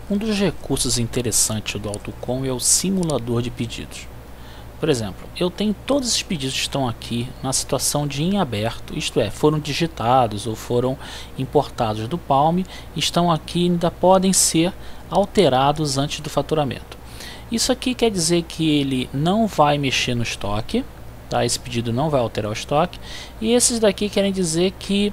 Um dos recursos interessantes do AutoCon é o simulador de pedidos. Por exemplo, eu tenho todos esses pedidos que estão aqui na situação de em aberto, isto é, foram digitados ou foram importados do Palm, estão aqui e ainda podem ser alterados antes do faturamento. Isso aqui quer dizer que ele não vai mexer no estoque, tá? Esse pedido não vai alterar o estoque, e esses daqui querem dizer que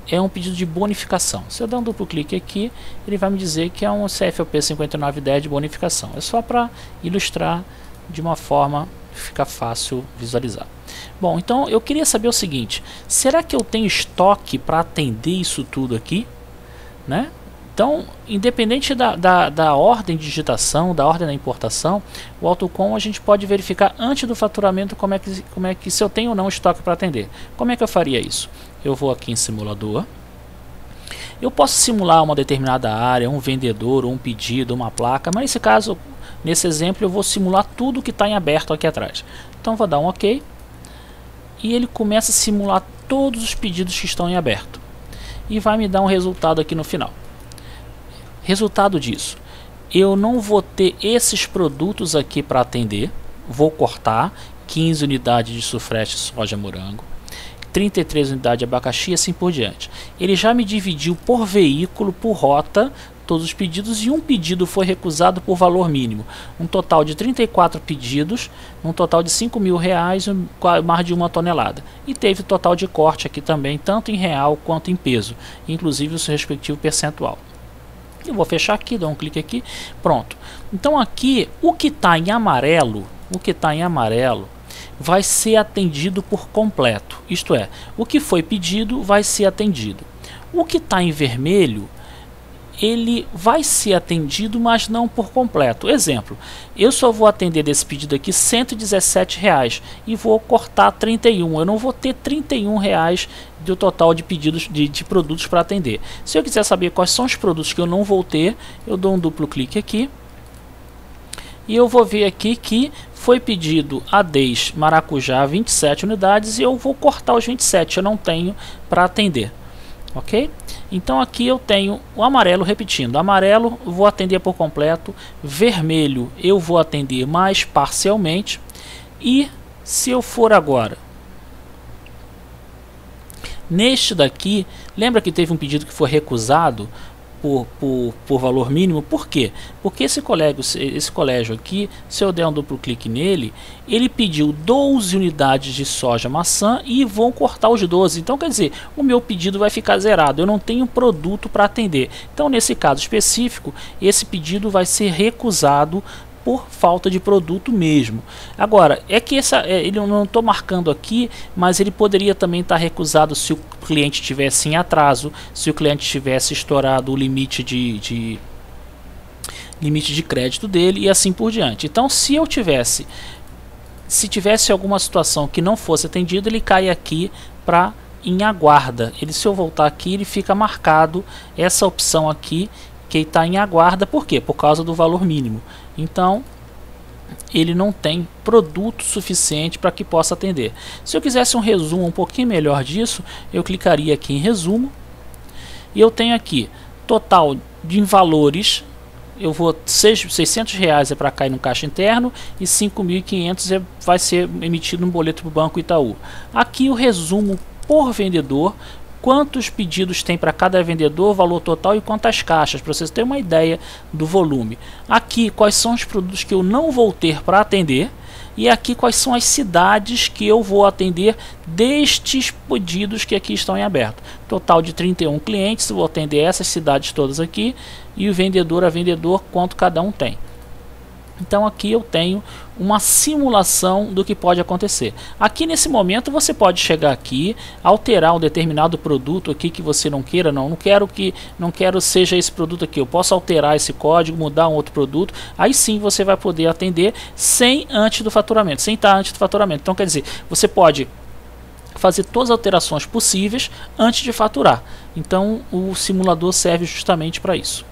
é um pedido de bonificação. Se eu der um duplo clique aqui, ele vai me dizer que é um CFOP 5910 de bonificação. É só para ilustrar de uma forma que fica fácil visualizar. Bom, então eu queria saber o seguinte: será que eu tenho estoque para atender isso tudo aqui, né? Então, independente da ordem de digitação, da ordem da importação, o AutoCon a gente pode verificar antes do faturamento como é que se eu tenho ou não estoque para atender. Como é que eu faria isso? Eu vou aqui em simulador. Eu posso simular uma determinada área, um vendedor, um pedido, uma placa, mas nesse caso, nesse exemplo, eu vou simular tudo que está em aberto aqui atrás. Então vou dar um OK e ele começa a simular todos os pedidos que estão em aberto e vai me dar um resultado aqui no final. Resultado disso, eu não vou ter esses produtos aqui para atender, vou cortar 15 unidades de sufrete soja morango, 33 unidades de abacaxi e assim por diante. Ele já me dividiu por veículo, por rota, todos os pedidos, e um pedido foi recusado por valor mínimo. Um total de 34 pedidos, um total de R$5.000, mais de 1 tonelada. E teve total de corte aqui também, tanto em real quanto em peso, inclusive o seu respectivo percentual. Eu vou fechar aqui, dar um clique aqui, pronto. Então aqui, o que está em amarelo, vai ser atendido por completo. Isto é, o que foi pedido vai ser atendido. O que está em vermelho, ele vai ser atendido, mas não por completo. Exemplo, eu só vou atender desse pedido aqui R$117 e vou cortar 31. Eu não vou ter R$31 do total de pedidos de produtos para atender. Se eu quiser saber quais são os produtos que eu não vou ter, eu dou um duplo clique aqui e eu vou ver aqui que foi pedido ADES maracujá 27 unidades e eu vou cortar os 27, eu não tenho para atender. Ok? Então aqui eu tenho o amarelo, repetindo, amarelo eu vou atender por completo, vermelho eu vou atender mais parcialmente, e se eu for agora neste daqui, lembra que teve um pedido que foi recusado por valor mínimo? Por quê? Porque esse colégio aqui, se eu der um duplo clique nele, ele pediu 12 unidades de soja maçã e vão cortar os 12. Então quer dizer, o meu pedido vai ficar zerado, eu não tenho produto para atender. Então nesse caso específico, esse pedido vai ser recusado por falta de produto mesmo. Agora, é que ele não estou marcando aqui, mas ele poderia também estar recusado se o cliente tivesse em atraso, se o cliente tivesse estourado o limite de crédito dele e assim por diante. Então, se tivesse alguma situação que não fosse atendida, ele cai aqui para em aguarda. Se eu voltar aqui, ele fica marcado essa opção aqui que está em aguarda. Por quê? Por causa do valor mínimo. Então ele não tem produto suficiente para que possa atender. Se eu quisesse um resumo um pouquinho melhor disso, eu clicaria aqui em resumo e eu tenho aqui total de valores. Eu vou R$600 é para cair no caixa interno e 5.500 vai ser emitido no boleto para o Banco Itaú. Aqui o resumo por vendedor, quantos pedidos tem para cada vendedor, valor total e quantas caixas, para vocês terem uma ideia do volume. Aqui quais são os produtos que eu não vou ter para atender, e aqui quais são as cidades que eu vou atender destes pedidos que aqui estão em aberto. Total de 31 clientes, eu vou atender essas cidades todas aqui, e o vendedor a vendedor, quanto cada um tem. Então aqui eu tenho uma simulação do que pode acontecer. Aqui nesse momento você pode chegar aqui, alterar um determinado produto aqui que você não queira, não quero seja esse produto aqui, eu posso alterar esse código, mudar um outro produto, aí sim você vai poder atender sem estar antes do faturamento. Então quer dizer, você pode fazer todas as alterações possíveis antes de faturar. Então o simulador serve justamente para isso.